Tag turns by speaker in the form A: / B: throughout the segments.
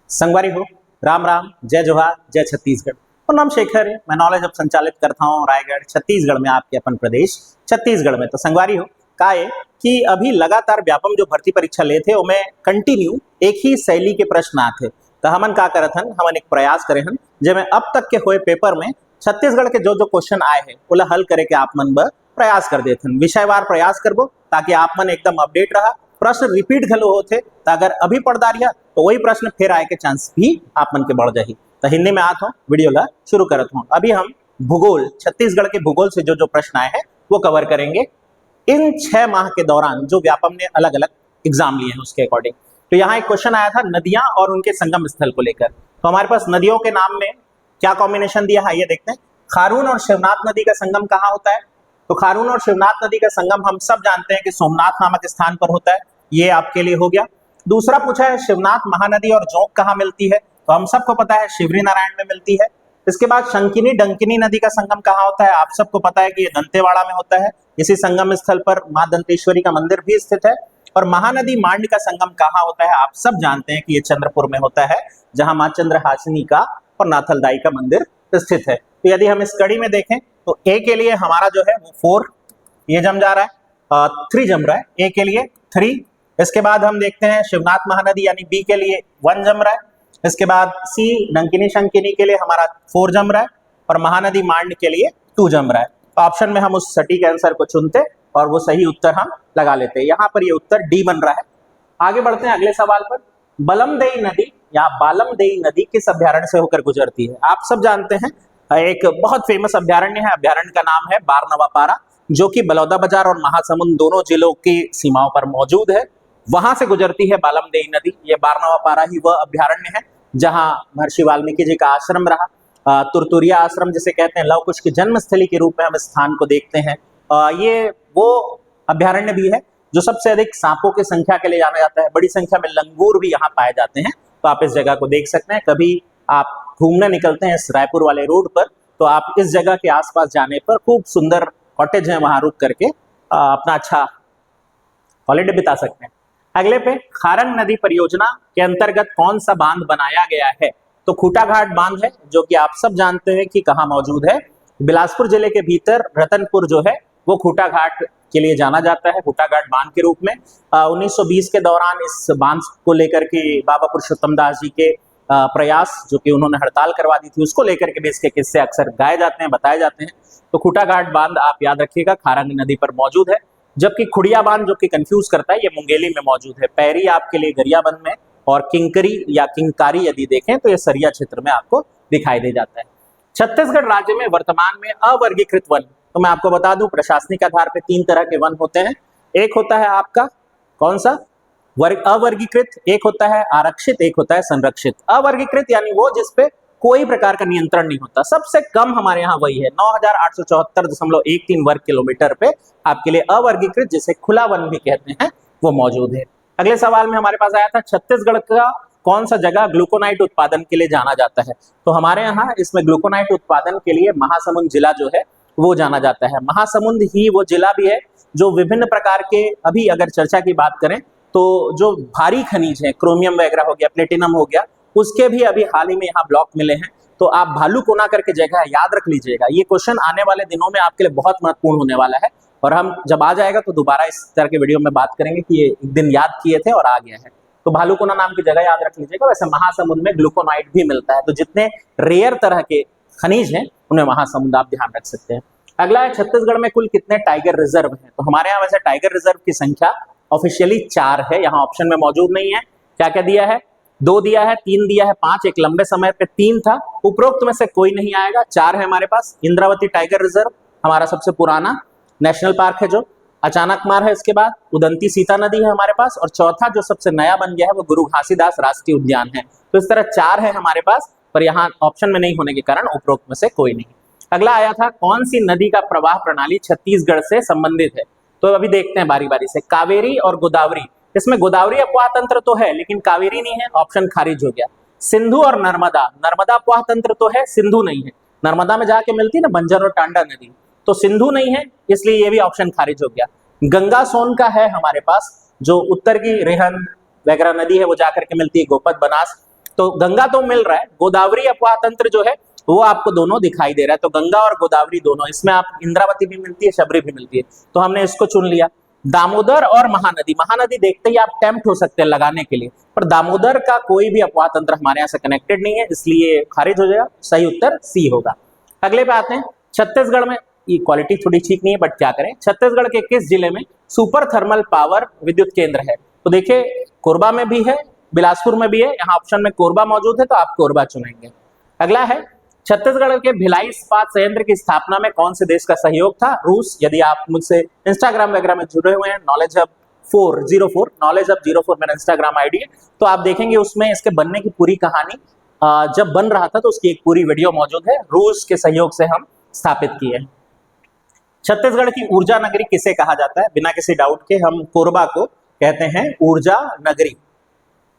A: संगवारी हो, राम राम, जय जोहार, जय छत्तीसगढ़। और नाम शेखर है, मैं नॉलेज अब संचालित करता हूँ रायगढ़ छत्तीसगढ़ में, आपके अपन प्रदेश छत्तीसगढ़ में। तो संगवारी हो का है कि अभी लगातार व्यापम जो भर्ती परीक्षा ले थे उनमें कंटिन्यू एक ही शैली के प्रश्न आते। तो हमन का करत हन, हमन एक प्रयास करे हन जेमे अब तक के हुए पेपर में छत्तीसगढ़ के जो क्वेश्चन आए हैं उला हल करे के आप मन ब प्रयास कर देथन। विषयवार प्रयास करबो ताकि आप मन एकदम अपडेट रहा। प्रश्न रिपीट घलो होते, तो अगर अभी पढ़दा रिहा तो वही प्रश्न फिर आए के चांस भी आप मन के बढ़ जाही। तो हिंदी में आत हो, वीडियो ला शुरू करत हूँ। अभी हम भूगोल, छत्तीसगढ़ के भूगोल से जो प्रश्न आए हैं वो कवर करेंगे इन 6 माह के दौरान जो व्यापम ने अलग अलग एग्जाम लिए हैं उसके अकॉर्डिंग। तो यहाँ एक क्वेश्चन आया था नदियां और उनके संगम स्थल को लेकर। तो हमारे पास नदियों के नाम में क्या कॉम्बिनेशन दिया है ये देखते हैं। खारून और शिवनाथ नदी का संगम कहाँ होता है? तो खारून और शिवनाथ नदी का संगम हम सब जानते हैं कि सोमनाथ नामक स्थान पर होता है, ये आपके लिए हो गया। दूसरा पूछा है शिवनाथ महानदी और जोंक कहाँ मिलती है? तो हम सबको पता है शिवरी नारायण में मिलती है। इसके बाद शंकिनी डंकिनी नदी का संगम कहाँ होता है? आप सबको पता है कि ये दंतेवाड़ा में होता है। इसी संगम स्थल पर मां दंतेश्वरी का मंदिर भी स्थित है। और महानदी मांड का संगम कहाँ होता है? आप सब जानते हैं कि ये चंद्रपुर में होता है, जहां मां चंद्रहासिनी का और नाथलदाई का मंदिर स्थित है। तो यदि हम इस कड़ी में देखें तो ए के लिए हमारा जो है वो 4 ये जम जा रहा है, 3 जम रहा है ए के लिए 3। इसके बाद हम देखते हैं शिवनाथ महानदी यानी बी के लिए 1 जम रहा है। इसके बाद सी डंकिनी शंकिनी के लिए हमारा 4 जम रहा है और महानदी मांड के लिए 2 जम रहा है। तो ऑप्शन में हम उस सटीक आंसर को चुनते और वो सही उत्तर हम लगा लेते हैं। यहाँ पर ये उत्तर डी बन रहा है। आगे बढ़ते हैं अगले सवाल पर। बलमदेई नदी या बालमदेई नदी किस अभ्यारण्य से होकर गुजरती है? आप सब जानते हैं एक बहुत फेमस अभ्यारण्य है। अभ्यारण्य का नाम है बारनवापारा, जो कि बलौदाबाजार और महासमुंद दोनों जिलों की सीमाओं पर मौजूद है। वहां से गुजरती है बालमदेई नदी। ये बारनवापारा ही वह अभ्यारण्य है जहां महर्षि वाल्मीकि जी का आश्रम रहा। तुरतुरिया आश्रम जिसे कहते हैं, लव कुश की जन्मस्थली के रूप में हम स्थान को देखते हैं। ये वो अभ्यारण्य भी है जो सबसे अधिक सांपों की संख्या के लिए जाना जाता है। बड़ी संख्या में लंगूर भी यहाँ पाए जाते हैं। तो आप इस जगह को देख सकते हैं। कभी आप घूमने निकलते हैं इस रायपुर वाले रोड पर तो आप इस जगह के आसपास जाने पर खूब सुंदर कॉटेज है, वहां रुक करके अपना अच्छा हॉलिडे बिता सकते हैं। अगले पे खारंग नदी परियोजना के अंतर्गत कौन सा बांध बनाया गया है? तो खूटाघाट बांध है, जो कि आप सब जानते हैं कि कहाँ मौजूद है। बिलासपुर जिले के भीतर रतनपुर जो है वो खूटाघाट के लिए जाना जाता है, खूटाघाट बांध के रूप में। 1920 के दौरान इस बांध को लेकर के बाबा पुरुषोत्तम दास जी के प्रयास, जो कि उन्होंने हड़ताल करवा दी थी, उसको लेकर के भी इसके किस्से अक्सर गाए जाते हैं, बताए जाते हैं। तो खूटाघाट बांध आप याद रखिएगा खारंग नदी पर मौजूद है। जबकि खुड़िया बांध जो कि कंफ्यूज करता है, ये मुंगेली में मौजूद है। पैरी आपके लिए गरियाबंद में और किंकरी या किंकारी यदि देखें तो ये सरिया क्षेत्र में आपको दिखाई दे जाता है। छत्तीसगढ़ राज्य में वर्तमान में अवर्गीकृत वन, तो मैं आपको बता दूं प्रशासनिक आधार पर 3 तरह के वन होते हैं। एक होता है आपका कौन सा अवर्गीकृत, एक होता है आरक्षित, एक होता है संरक्षित। अवर्गीकृत यानी वो जिसपे कोई प्रकार का नियंत्रण नहीं होता। सबसे कम हमारे यहाँ वही है, 9874.13 वर्ग किलोमीटर पे आपके लिए अवर्गीकृत, जिसे खुला वन भी कहते हैं, वो मौजूद है। अगले सवाल में हमारे पास आया था छत्तीसगढ़ का कौन सा जगह ग्लूकोनाइट उत्पादन के लिए जाना जाता है? तो हमारे यहाँ इसमें ग्लूकोनाइट उत्पादन के लिए महासमुंद जिला जो है वो जाना जाता है। महासमुंद ही वो जिला भी है जो विभिन्न प्रकार के, अभी अगर चर्चा की बात करें तो जो भारी खनिज है, क्रोमियम वगैरह हो गया, प्लेटिनम हो गया, उसके भी अभी हाल ही में यहाँ ब्लॉक मिले हैं। तो आप भालूकोना करके जगह याद रख लीजिएगा। ये क्वेश्चन आने वाले दिनों में आपके लिए बहुत महत्वपूर्ण होने वाला है और हम जब आ जाएगा तो दोबारा इस तरह के वीडियो में बात करेंगे कि ये एक दिन याद किए थे और आ गया है। तो भालूकोना नाम की जगह याद रख लीजिएगा। वैसे महासमुंद में ग्लूकोनाइट भी मिलता है। तो जितने रेयर तरह के खनिज हैं उन्हें महासमुंद आप ध्यान रख सकते हैं। अगला है छत्तीसगढ़ में कुल कितने टाइगर रिजर्व हैं? तो हमारे यहाँ वैसे टाइगर रिजर्व की संख्या ऑफिशियली 4 है, यहाँ ऑप्शन में मौजूद नहीं है। क्या क्या दिया है? 2 दिया है, 3 दिया है, 5, एक लंबे समय पे 3 था। उपरोक्त में से कोई नहीं आएगा। 4 है हमारे पास। इंद्रावती टाइगर रिजर्व हमारा सबसे पुराना नेशनल पार्क है जो अचानकमार है। इसके बाद उदंती सीता नदी है हमारे पास और चौथा जो सबसे नया बन गया है वो गुरु घासीदास राष्ट्रीय उद्यान है। तो इस तरह 4 है हमारे पास, पर यहाँ ऑप्शन में नहीं होने के कारण उपरोक्त में से कोई नहीं। अगला आया था कौन सी नदी का प्रवाह प्रणाली छत्तीसगढ़ से संबंधित है? तो अभी देखते हैं बारी बारी से। कावेरी और गोदावरी, इसमें गोदावरी अपवाह तंत्र तो है लेकिन कावेरी नहीं है, ऑप्शन खारिज हो गया। सिंधु और नर्मदा, नर्मदा अपवाह तंत्र तो है, सिंधु नहीं है। नर्मदा में जाके मिलती है ना बंजर और टांडा नदी, तो सिंधु नहीं है, इसलिए ये भी ऑप्शन खारिज हो गया। गंगा सोन का है हमारे पास, जो उत्तर की रेहन वगैरह नदी है वो जाकर के मिलती है गोपद बनास। तो गंगा तो मिल रहा है, गोदावरी अपवाह तंत्र जो है वो आपको दोनों दिखाई दे रहा है। तो गंगा और गोदावरी दोनों, इसमें आप इंद्रावती भी मिलती है, शबरी भी मिलती है, तो हमने इसको चुन लिया। दामोदर और महानदी, महानदी देखते ही आप टेम्प्ट हो सकते हैं लगाने के लिए, पर दामोदर का कोई भी अपवाह तंत्र हमारे यहाँ से कनेक्टेड नहीं है, इसलिए खारिज हो जाएगा। सही उत्तर सी होगा। अगले पे आते हैं, छत्तीसगढ़ में, ये क्वालिटी थोड़ी ठीक नहीं है बट क्या करें, छत्तीसगढ़ के किस जिले में सुपर थर्मल पावर विद्युत केंद्र है? तो देखिए कोरबा में भी है, बिलासपुर में भी है, यहाँ ऑप्शन में कोरबा मौजूद है तो आप कोरबा चुनेंगे। अगला है, छत्तीसगढ़ के भिलाई इस्पात संयंत्र की स्थापना में कौन से देश का सहयोग था? रूस। यदि आप मुझसे इंस्टाग्राम वगैरह में जुड़े हुए हैं, नॉलेज हब 404, नॉलेज हब 04 मेरा इंस्टाग्राम आईडी है, तो आप देखेंगे उसमें इसके बनने की पूरी कहानी, जब बन रहा था तो उसकी एक पूरी वीडियो मौजूद है, रूस के सहयोग से हम स्थापित किए। छत्तीसगढ़ की ऊर्जा नगरी किसे कहा जाता है? बिना किसी डाउट के हम कोरबा को कहते हैं ऊर्जा नगरी।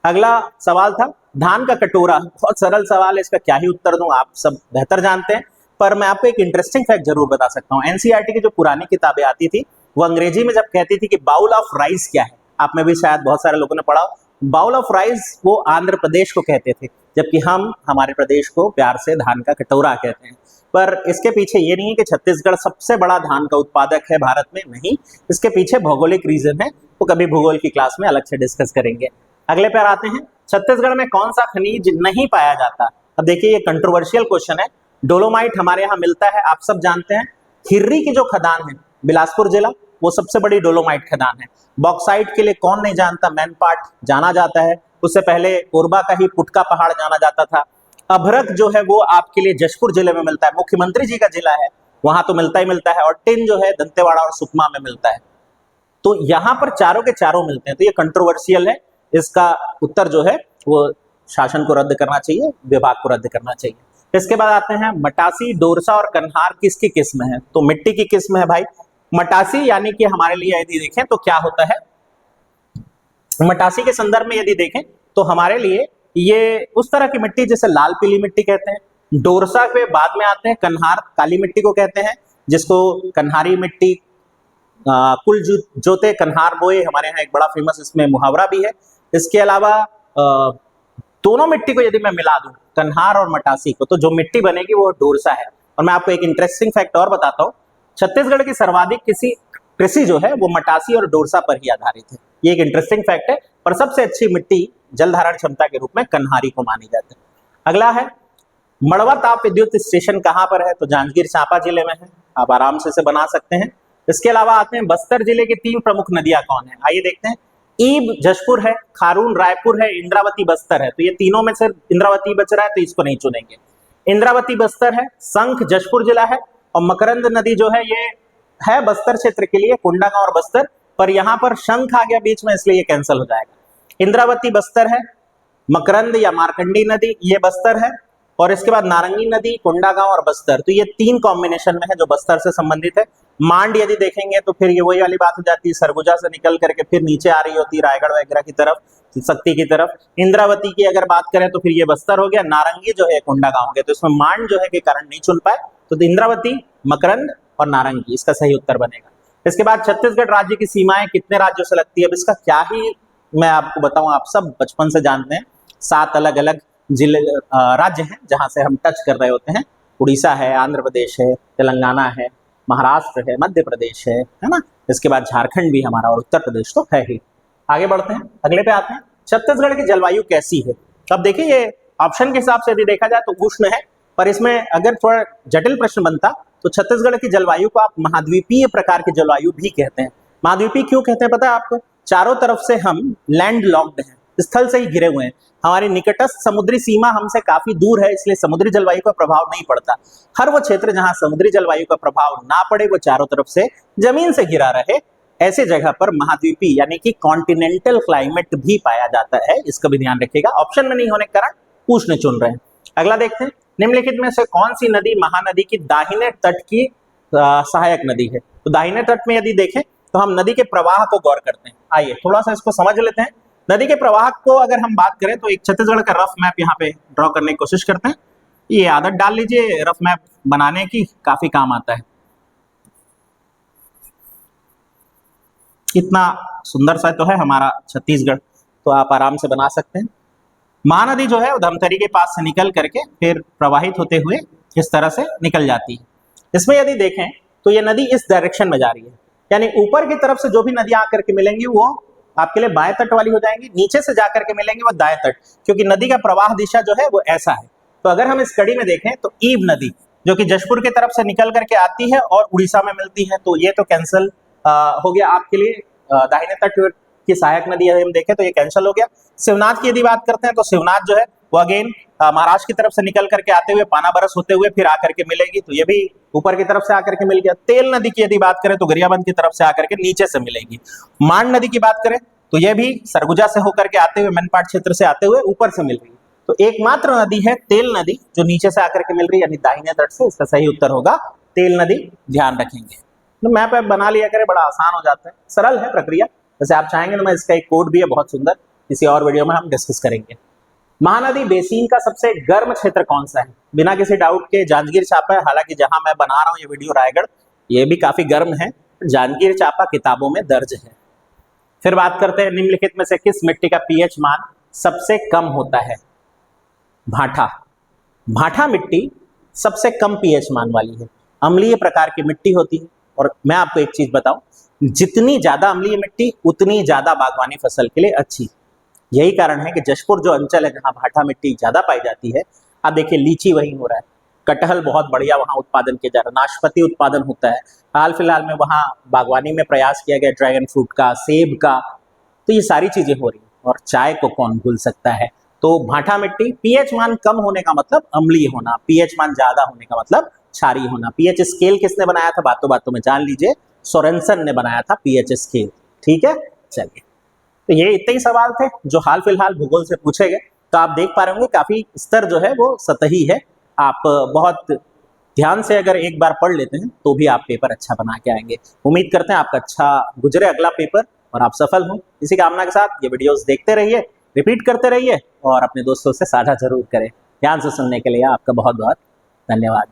A: अगला सवाल था, धान का कटोरा, बहुत सरल सवाल है, इसका क्या ही उत्तर दूं, आप सब बेहतर जानते हैं, पर मैं आपको एक इंटरेस्टिंग फैक्ट जरूर बता सकता हूं। एनसीईआरटी की जो पुरानी किताबें आती थी वो अंग्रेजी में जब कहती थी कि बाउल ऑफ राइस क्या है, आप में भी शायद बहुत सारे लोगों ने पढ़ा, बाउल ऑफ राइस वो आंध्र प्रदेश को कहते थे, जबकि हम हमारे प्रदेश को प्यार से धान का कटोरा कहते हैं। पर इसके पीछे ये नहीं है कि छत्तीसगढ़ सबसे बड़ा धान का उत्पादक है भारत में, नहीं, इसके पीछे भौगोलिक रीजन है, वो कभी भूगोल की क्लास में अलग से डिस्कस करेंगे। अगले पर आते हैं, छत्तीसगढ़ में कौन सा खनिज नहीं पाया जाता? अब देखिए ये कंट्रोवर्शियल क्वेश्चन है। डोलोमाइट हमारे यहाँ मिलता है, आप सब जानते हैं। हिर्री की जो खदान है बिलासपुर जिला, वो सबसे बड़ी डोलोमाइट खदान है। बॉक्साइट के लिए कौन नहीं जानता, मैनपाट जाना जाता है, उससे पहले कोरबा का ही पुटका पहाड़ जाना जाता था। अभ्रक जो है वो आपके लिए जशपुर जिले में मिलता है, मुख्यमंत्री जी का जिला है, वहां तो मिलता ही मिलता है। और टिन जो है दंतेवाड़ा और सुकमा में मिलता है। तो यहाँ पर चारों के चारों मिलते हैं, तो ये कंट्रोवर्शियल है। इसका उत्तर जो है वो शासन को रद्द करना चाहिए, विभाग को रद्द करना चाहिए। इसके बाद आते हैं, मटासी, डोरसा और कन्हार किसकी किस्म है? तो मिट्टी की किस्म है भाई। मटासी यानी कि हमारे लिए यदि देखें तो क्या होता है, मटासी के संदर्भ में यदि देखें तो हमारे लिए ये उस तरह की मिट्टी जैसे लाल पीली मिट्टी कहते हैं। डोरसा के बाद में आते हैं कन्हार, काली मिट्टी को कहते हैं, जिसको कन्हारी मिट्टी, कुल जोते कन्हार बोए, हमारे यहाँ एक बड़ा फेमस इसमें मुहावरा भी है। इसके अलावा दोनों मिट्टी को यदि मैं मिला दूं, कन्हार और मटासी को, तो जो मिट्टी बनेगी वो डोरसा है। और मैं आपको एक इंटरेस्टिंग फैक्ट और बताता हूं, छत्तीसगढ़ की सर्वाधिक कृषि जो है वो मटासी और डोरसा पर ही आधारित है। ये एक इंटरेस्टिंग फैक्ट है, पर सबसे अच्छी मिट्टी जल धारण क्षमता के रूप में कन्हारी को मानी जाती है। अगला है, मड़वा ताप विद्युत स्टेशन कहां पर है? तो जांजगीर चांपा जिले में है, आप आराम से इसे बना सकते हैं। इसके अलावा आते हैं, बस्तर जिले की 3 प्रमुख नदियां कौन है? आइए देखते हैं। ईब जशपुर है, खारून रायपुर है, इंद्रावती बस्तर है। तो ये तीनों में से इंद्रावती बच रहा है तो इसको नहीं चुनेंगे। इंद्रावती बस्तर है, शंख जशपुर जिला है, और मकरंद नदी जो है ये है बस्तर क्षेत्र के लिए, कोंडागांव और बस्तर, पर यहाँ पर शंख आ गया बीच में इसलिए ये कैंसिल हो जाएगा। इंद्रावती बस्तर है, मकरंद या मार्कंडी नदी ये बस्तर है, और इसके बाद नारंगी नदी, कोंडागांव और बस्तर, तो ये 3 कॉम्बिनेशन में है जो बस्तर से संबंधित है। मांड यदि देखेंगे तो फिर ये वही वाली बात हो जाती है, सरगुजा से निकल करके फिर नीचे आ रही होती है रायगढ़ वगैरह की तरफ, शक्ति की तरफ। इंद्रावती की अगर बात करें तो फिर ये बस्तर हो गया, नारंगी जो है कोंडागांव हो गया, तो इसमें मांड जो है के कारण नहीं चुन पाए, तो इंद्रावती, मकरंद और नारंगी इसका सही उत्तर बनेगा। इसके बाद छत्तीसगढ़ राज्य की सीमाएं कितने राज्यों से लगती है? अब इसका क्या ही मैं आपको बताऊं, आप सब बचपन से जानते हैं, 7 अलग अलग जिले राज्य हैं जहां से हम टच कर रहे होते हैं। उड़ीसा है, आंध्र प्रदेश है, तेलंगाना है, महाराष्ट्र है, मध्य प्रदेश है ना, इसके बाद झारखंड भी हमारा, और उत्तर प्रदेश तो है ही। आगे बढ़ते हैं, अगले पे आते हैं, छत्तीसगढ़ की जलवायु कैसी है? अब देखिए ये ऑप्शन के हिसाब से यदि देखा जाए तो उष्ण है, पर इसमें अगर थोड़ा जटिल प्रश्न बनता तो छत्तीसगढ़ की जलवायु को आप महाद्वीपीय प्रकार की जलवायु भी कहते हैं। महाद्वीपीय क्यों कहते हैं पता है आपको? चारों तरफ से हम लैंड लॉक्ड हैं, स्थल से ही घिरे हुए हैं, हमारी निकटस्थ समुद्री सीमा हमसे काफी दूर है, इसलिए समुद्री जलवायु का प्रभाव नहीं पड़ता। हर वो क्षेत्र जहां समुद्री जलवायु का प्रभाव ना पड़े, वो चारों तरफ से जमीन से घिरा रहे, ऐसे जगह पर महाद्वीपीय यानी कि कॉन्टिनेंटल क्लाइमेट भी पाया जाता है, इसका भी ध्यान रखिएगा। ऑप्शन में नहीं होने के कारण पूछने चुन रहे हैं। अगला देखते हैं, निम्नलिखित में से कौन सी नदी महानदी की दाहिने तट की सहायक नदी है? तो दाहिने तट में यदि देखें तो हम नदी के प्रवाह को गौर करते हैं। आइए थोड़ा सा इसको समझ लेते हैं। नदी के प्रवाह को अगर हम बात करें तो एक छत्तीसगढ़ का रफ मैप यहाँ पे ड्रॉ करने की कोशिश करते हैं। ये आदत डाल लीजिए रफ मैप बनाने की, काफी काम आता है। इतना सुंदर सा तो है हमारा छत्तीसगढ़, तो आप आराम से बना सकते हैं। महानदी जो है वो धमतरी के पास से निकल करके फिर प्रवाहित होते हुए इस तरह से निकल जाती है। इसमें यदि देखें तो ये नदी इस डायरेक्शन में जा रही है, यानी ऊपर की तरफ से जो भी नदियां आकर के मिलेंगी वो आपके लिए बाएं तट वाली हो जाएंगी, नीचे से जाकर के मिलेंगी वो दाएं तट, क्योंकि नदी का प्रवाह दिशा जो है वो ऐसा है। तो अगर हम इस कड़ी में देखें तो ईब नदी जो कि जशपुर की तरफ से निकल करके आती है और उड़ीसा में मिलती है, तो ये तो कैंसिल हो गया आपके लिए। दाहिने तट की सहायक नदी यदि हम देखें तो ये कैंसिल हो गया। शिवनाथ की यदि बात करते हैं तो शिवनाथ जो है वो अगेन महाराष्ट्र की तरफ से निकल करके आते हुए पाना बरस होते हुए फिर आकर के मिलेगी, तो ये भी ऊपर की तरफ से आकर के मिल गया। तेल नदी की यदि बात करें तो गरियाबंद की तरफ से आकर के नीचे से मिलेगी। मान नदी की बात करें तो ये भी सरगुजा से होकर के आते हुए मनपाट क्षेत्र से आते हुए ऊपर से मिल रही है। तो एकमात्र नदी है तेल नदी जो नीचे से आकर के मिल रही है, यानी दाहिने तट से। इसका सही उत्तर होगा तेल नदी, ध्यान रखेंगे। तो मैप ऐप बना लिया करें, बड़ा आसान हो जाता है, सरल है प्रक्रिया। वैसे आप चाहेंगे तो मैं इसका एक कोड भी है बहुत सुंदर, किसी और वीडियो में हम डिस्कस करेंगे। महानदी बेसिन का सबसे गर्म क्षेत्र कौन सा है? बिना किसी डाउट के जांजगीर चांपा है। हालांकि जहां मैं बना रहा हूं ये वीडियो रायगढ़, ये भी काफी गर्म है। जांजगीर चांपा किताबों में दर्ज है। फिर बात करते हैं निम्नलिखित में से किस मिट्टी का पीएच मान सबसे कम होता है? भाठा। भाठा मिट्टी सबसे कम पीएच मान वाली है। अम्लीय प्रकार की मिट्टी होती है, और मैं आपको एक चीज बताऊं, जितनी ज्यादा अम्लीय मिट्टी उतनी ज्यादा बागवानी फसल के लिए अच्छी। यही कारण है कि जशपुर जो अंचल है जहां भाठा मिट्टी ज्यादा पाई जाती है, आप देखिए लीची वहीं हो रहा है, कटहल बहुत बढ़िया वहां उत्पादन किया जा रहा है, नाशपाती उत्पादन होता है। हाल फिलहाल में वहां बागवानी में प्रयास किया गया ड्रैगन फ्रूट का, सेब का, तो ये सारी चीजें हो रही हैं। और चाय को कौन भूल सकता है। तो भाठा मिट्टी, पीएच मान कम होने का मतलब अम्लीय होना, पीएच मान ज्यादा होने का मतलब क्षारीय होना। पीएच स्केल किसने बनाया था? बातों बातों में जान लीजिए, सोरेनसन ने बनाया था पीएच स्केल। ठीक है, चलिए, तो ये इतने ही सवाल थे जो हाल फिलहाल भूगोल से पूछे गए। तो आप देख पा रहे होंगे काफी स्तर जो है वो सतही है। आप बहुत ध्यान से अगर एक बार पढ़ लेते हैं तो भी आप पेपर अच्छा बना के आएंगे। उम्मीद करते हैं आपका अच्छा गुजरे अगला पेपर और आप सफल हों। इसी कामना के साथ ये वीडियोस देखते रहिए, रिपीट करते रहिए और अपने दोस्तों से साझा जरूर करें। ध्यान से सुनने के लिए आपका बहुत बहुत धन्यवाद।